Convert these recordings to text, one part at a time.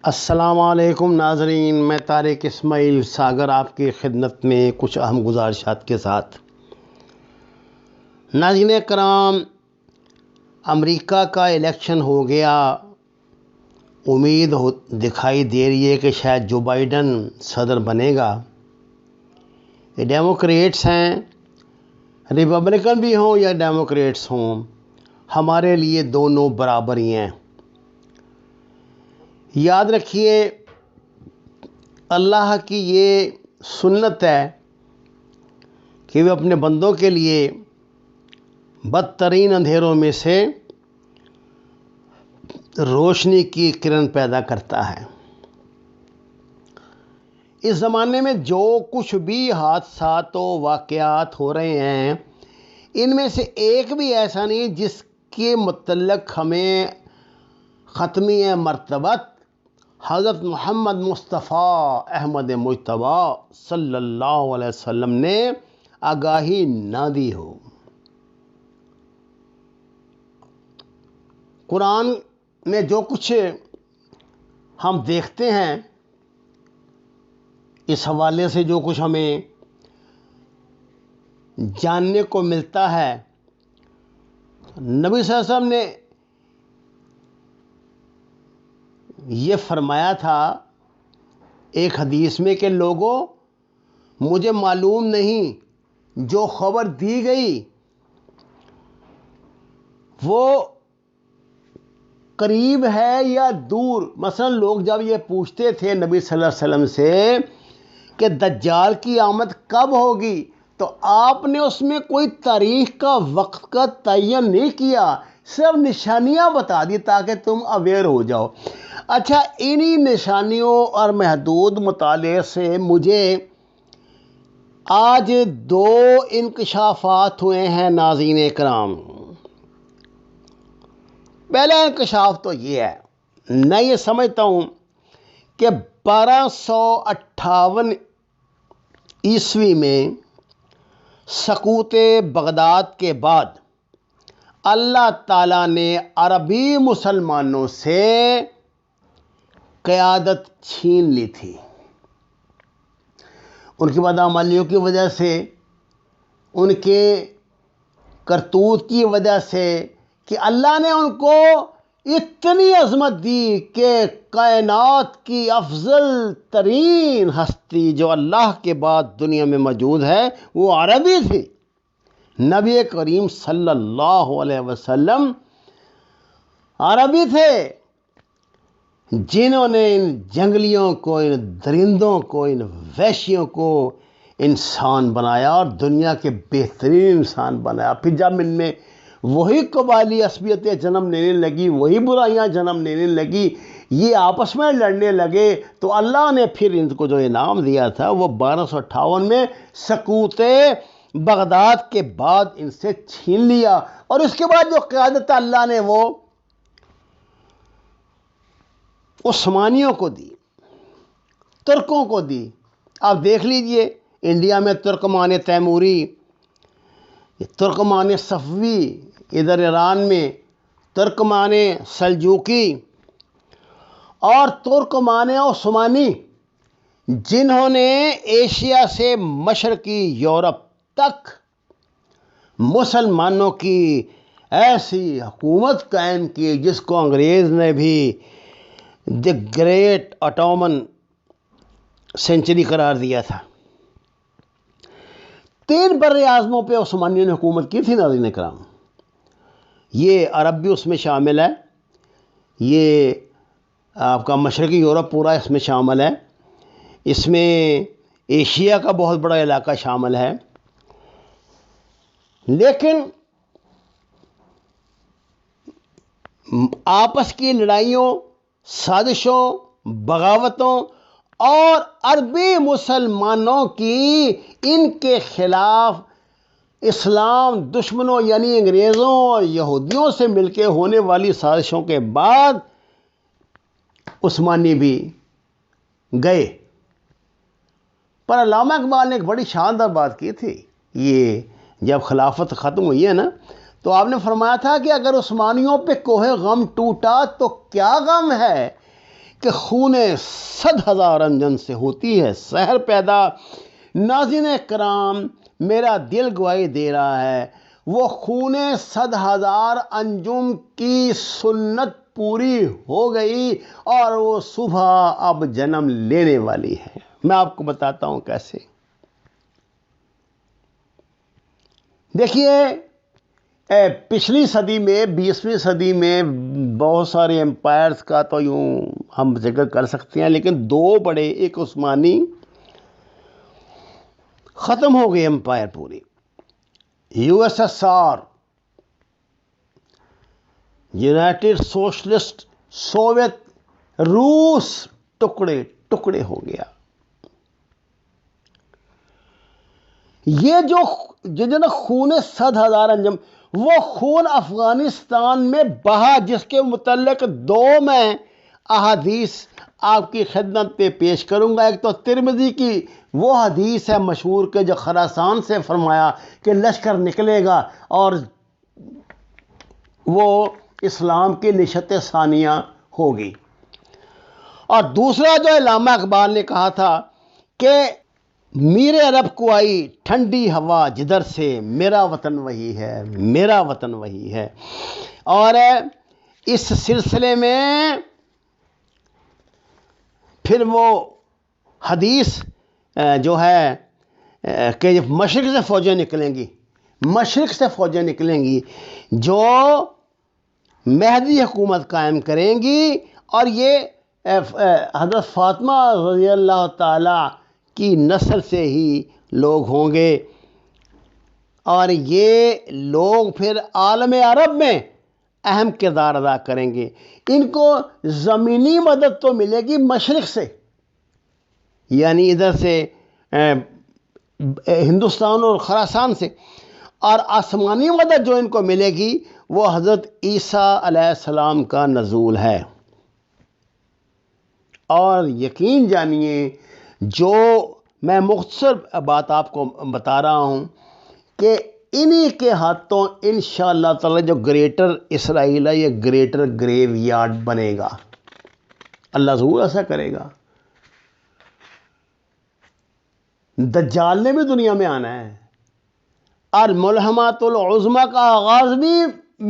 السلام علیکم ناظرین، میں طارق اسماعیل ساگر آپ کی خدمت میں کچھ اہم گزارشات کے ساتھ۔ ناظرین کرام، امریکہ کا الیکشن ہو گیا، امید دکھائی دے رہی ہے کہ شاید جو بائیڈن صدر بنے گا۔ یہ ڈیموکریٹس ہیں، ریپبلکن بھی ہوں یا ڈیموکریٹس ہوں، ہمارے لیے دونوں برابر ہی ہیں۔ یاد رکھیے، اللہ کی یہ سنت ہے کہ وہ اپنے بندوں کے لیے بدترین اندھیروں میں سے روشنی کی کرن پیدا کرتا ہے۔ اس زمانے میں جو کچھ بھی حادثات و واقعات ہو رہے ہیں، ان میں سے ایک بھی ایسا نہیں جس کے متعلق ہمیں ختمی مرتبت حضرت محمد مصطفیٰ احمد مجتبی صلی اللہ علیہ وسلم نے آگاہی نہ دی ہو۔ قرآن میں جو کچھ ہم دیکھتے ہیں، اس حوالے سے جو کچھ ہمیں جاننے کو ملتا ہے، نبی صلی اللہ علیہ وسلم نے یہ فرمایا تھا ایک حدیث میں کہ لوگوں، مجھے معلوم نہیں جو خبر دی گئی وہ قریب ہے یا دور۔ مثلا لوگ جب یہ پوچھتے تھے نبی صلی اللہ علیہ وسلم سے کہ دجال کی آمد کب ہوگی، تو آپ نے اس میں کوئی تاریخ کا وقت کا تعین نہیں کیا، صرف نشانیاں بتا دی تاکہ تم اویئر ہو جاؤ۔ اچھا، انہی نشانیوں اور محدود مطالعے سے مجھے آج دو انکشافات ہوئے ہیں ناظرین کرام۔ پہلا انکشاف تو یہ ہے، میں یہ سمجھتا ہوں کہ 1258 عیسوی میں سقوط بغداد کے بعد اللہ تعالیٰ نے عربی مسلمانوں سے قیادت چھین لی تھی۔ ان کی بدعملیوں کی وجہ سے، ان کے کرتوت کی وجہ سے، کہ اللہ نے ان کو اتنی عظمت دی کہ کائنات کی افضل ترین ہستی جو اللہ کے بعد دنیا میں موجود ہے وہ عربی تھی۔ نبی کریم صلی اللہ علیہ وسلم عربی تھے، جنہوں نے ان جنگلیوں کو، ان درندوں کو، ان وحشیوں کو انسان بنایا اور دنیا کے بہترین انسان بنایا۔ پھر جب ان میں وہی قبائلی عصبیتیں جنم لینے لگی، وہی برائیاں جنم لینے لگی، یہ آپس میں لڑنے لگے، تو اللہ نے پھر ان کو جو انعام دیا تھا وہ 1258 میں سقوط بغداد کے بعد ان سے چھین لیا۔ اور اس کے بعد جو قیادت اللہ نے وہ عثمانیوں کو دی، ترکوں کو دی۔ آپ دیکھ لیجئے، انڈیا میں ترکمان تیموری، ترکمان صفوی، ادھر ایران میں ترکمان سلجوقی اور ترکمان عثمانی، جنہوں نے ایشیا سے مشرقی یورپ تک مسلمانوں کی ایسی حکومت قائم کی جس کو انگریز نے بھی دی گریٹ اٹومن سینچری قرار دیا تھا۔ 3 بر اعظموں پہ عثمانیوں نے حکومت کی تھی ناظرین کرام۔ یہ عرب بھی اس میں شامل ہے، یہ آپ کا مشرقی یورپ پورا اس میں شامل ہے، اس میں ایشیا کا بہت بڑا علاقہ شامل ہے۔ لیکن آپس کی لڑائیوں، سازشوں، بغاوتوں اور عربی مسلمانوں کی ان کے خلاف اسلام دشمنوں یعنی انگریزوں اور یہودیوں سے مل کے ہونے والی سازشوں کے بعد عثمانی بھی گئے۔ پر علامہ اقبال نے ایک بڑی شاندار بات کی تھی، یہ جب خلافت ختم ہوئی ہے نا، تو آپ نے فرمایا تھا کہ اگر عثمانیوں پہ کوہ غم ٹوٹا تو کیا غم ہے کہ خون 100,000 انجن سے ہوتی ہے سحر پیدا۔ ناظرین کرام، میرا دل گواہی دے رہا ہے وہ خون 100,000 انجم کی سنت پوری ہو گئی اور وہ صبح اب جنم لینے والی ہے۔ میں آپ کو بتاتا ہوں کیسے۔ دیکھیے، پچھلی صدی میں 20ویں صدی میں بہت سارے ایمپائرز کا تو یوں ہم ذکر کر سکتے ہیں، لیکن دو بڑے، ایک عثمانی، ختم ہو گئی ایمپائر پوری، USSR، یونائٹڈ سوشلسٹ سوویت، روس ٹکڑے ٹکڑے ہو گیا۔ یہ جو نا خون 100,000 انجم، وہ خون افغانستان میں بہا، جس کے متعلق دو میں احادیث آپ کی خدمت پہ پیش کروں گا۔ ایک تو ترمذی کی وہ حدیث ہے مشہور کہ جو خراسان سے فرمایا کہ لشکر نکلے گا اور وہ اسلام کی نشت ثانیہ ہوگی، اور دوسرا جو علامہ اقبال نے کہا تھا کہ میر عرب کو آئی ٹھنڈی ہوا جدھر سے، میرا وطن وہی ہے، میرا وطن وہی ہے۔ اور اس سلسلے میں پھر وہ حدیث جو ہے کہ مشرق سے فوجیں نکلیں گی، مشرق سے فوجیں نکلیں گی جو مہدی حکومت قائم کریں گی، اور یہ حضرت فاطمہ رضی اللہ تعالی کی نسل سے ہی لوگ ہوں گے، اور یہ لوگ پھر عالم عرب میں اہم کردار ادا کریں گے۔ ان کو زمینی مدد تو ملے گی مشرق سے، یعنی ادھر سے ہندوستان اور خراسان سے، اور آسمانی مدد جو ان کو ملے گی وہ حضرت عیسیٰ علیہ السلام کا نزول ہے۔ اور یقین جانیے، جو میں مختصر بات آپ کو بتا رہا ہوں کہ انہی کے ہاتھوں انشاءاللہ تعالی جو گریٹر اسرائیل ہے، یہ گریٹر گریو یارڈ بنے گا۔ اللہ ضرور ایسا کرے گا۔ دجال نے بھی دنیا میں آنا ہے، اور ملحمات العظمیٰ کا آغاز بھی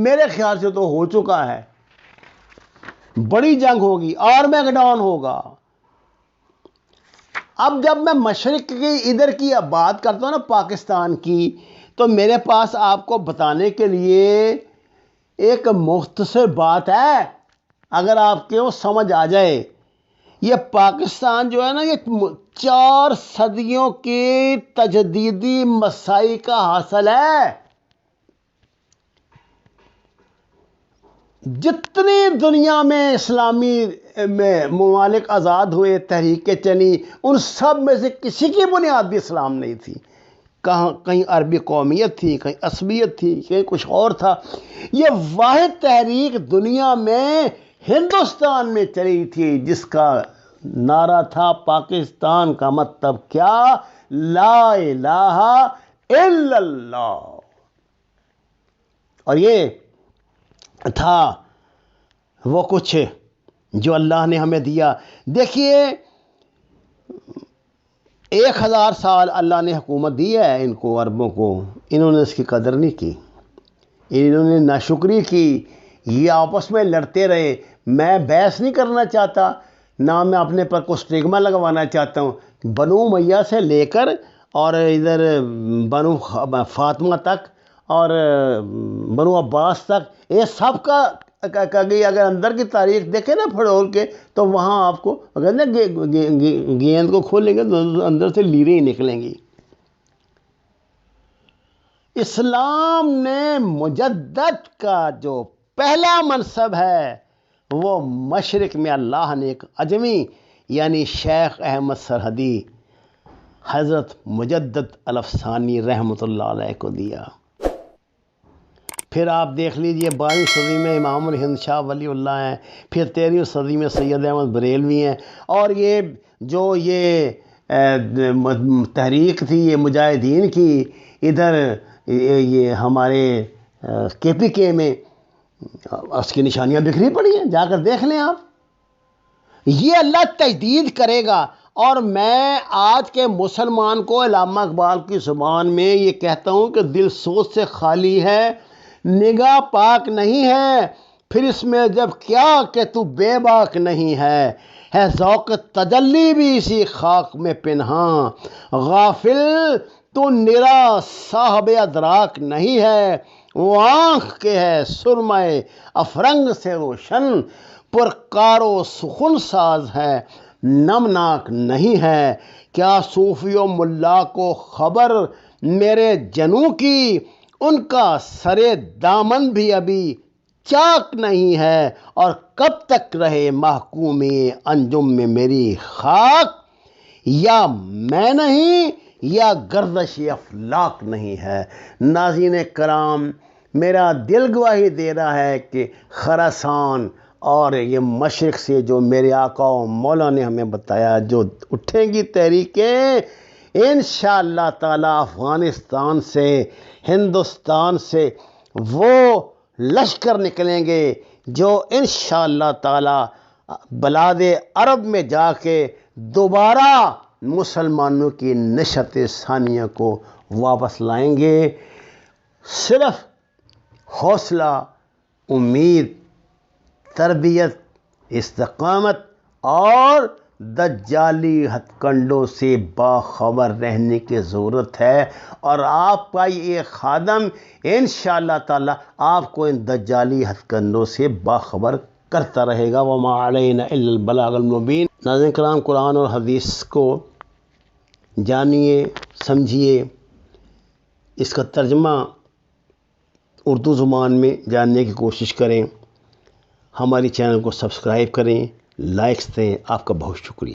میرے خیال سے تو ہو چکا ہے۔ بڑی جنگ ہوگی، اور میگڈون ہوگا۔ اب جب میں مشرق کی ادھر کی بات کرتا ہوں نا، پاکستان کی، تو میرے پاس آپ کو بتانے کے لیے ایک مختصر بات ہے، اگر آپ کے وہ سمجھ آ جائے۔ یہ پاکستان جو ہے نا، یہ 4 صدیوں کی تجدیدی مساعی کا حاصل ہے۔ جتنی دنیا میں اسلامی ممالک آزاد ہوئے، تحریکیں چلی، ان سب میں سے کسی کی بنیاد بھی اسلام نہیں تھی۔ کہیں عربی قومیت تھی، کہیں عصبیت تھی، کہیں کچھ اور تھا۔ یہ واحد تحریک دنیا میں ہندوستان میں چلی تھی، جس کا نعرہ تھا پاکستان کا مطلب کیا؟ لا الہ الا اللہ۔ اور یہ تھا وہ کچھ جو اللہ نے ہمیں دیا۔ دیکھیے، 1000 سال اللہ نے حکومت دی ہے ان کو، عربوں کو، انہوں نے اس کی قدر نہیں کی، انہوں نے ناشکری کی، یہ آپس میں لڑتے رہے۔ میں بحث نہیں کرنا چاہتا، نہ میں اپنے پر کوئی اسٹگما لگوانا چاہتا ہوں۔ بنو امیہ سے لے کر اور ادھر بنو فاطمہ تک اور بنو عباس تک، یہ سب کا اگر اندر کی تاریخ دیکھیں نا پھڑول کے، تو وہاں آپ کو اگر نا گیند کو کھولیں گے تو اندر سے لیریں ہی نکلیں گی۔ اسلام نے مجدد کا جو پہلا منصب ہے، وہ مشرق میں اللہ نے ایک اجمی یعنی شیخ احمد سرحدی حضرت مجدد الافسانی رحمۃ اللہ علیہ کو دیا۔ پھر آپ دیکھ لیجئے 12ویں صدی میں امام الہند شاہ ولی اللہ ہیں، پھر 13ویں صدی میں سید احمد بریلوی ہیں، اور یہ جو یہ تحریک تھی یہ مجاہدین کی، ادھر یہ ہمارے KPK میں اس کی نشانیاں بکھری پڑی ہیں، جا کر دیکھ لیں آپ۔ یہ اللہ تجدید کرے گا۔ اور میں آج کے مسلمان کو علامہ اقبال کی زبان میں یہ کہتا ہوں کہ دل سوچ سے خالی ہے، نگاہ پاک نہیں ہے، پھر اس میں جب کیا کہ تو بے باک نہیں ہے ذوق تجلی بھی اسی خاک میں پنہاں، غافل تو نرا صاحب ادراک نہیں ہے، وہ آنکھ کے ہے سرمے افرنگ سے روشن، پرکار و سخن ساز ہے نمناک نہیں ہے، کیا صوفی و ملا کو خبر میرے جنوں کی، ان کا سرے دامن بھی ابھی چاک نہیں ہے، اور کب تک رہے محکومی انجم میں میری خاک، یا میں نہیں یا گردش افلاک نہیں ہے۔ ناظرین کرام، میرا دل گواہی دے رہا ہے کہ خراسان اور یہ مشرق سے جو میرے آقا و مولا نے ہمیں بتایا جو اٹھیں گی تحریکیں، انشاءاللہ تعالی افغانستان سے، ہندوستان سے وہ لشکر نکلیں گے جو انشاءاللہ تعالی بلاد عرب میں جا کے دوبارہ مسلمانوں کی نشت ثانیہ کو واپس لائیں گے۔ صرف حوصلہ، امید، تربیت، استقامت اور دجالی ہتھ کنڈوں سے باخبر رہنے کی ضرورت ہے، اور آپ کا یہ خادم انشاءاللہ تعالی آپ کو ان دجالی ہتھ کنڈوں سے باخبر کرتا رہے گا۔ وما علینا الا البلاغ المبین۔ ناظرین کرام، قرآن اور حدیث کو جانیے، سمجھیے، اس کا ترجمہ اردو زبان میں جاننے کی کوشش کریں، ہماری چینل کو سبسکرائب کریں، لائکس دیں۔ آپ کا بہت شکریہ۔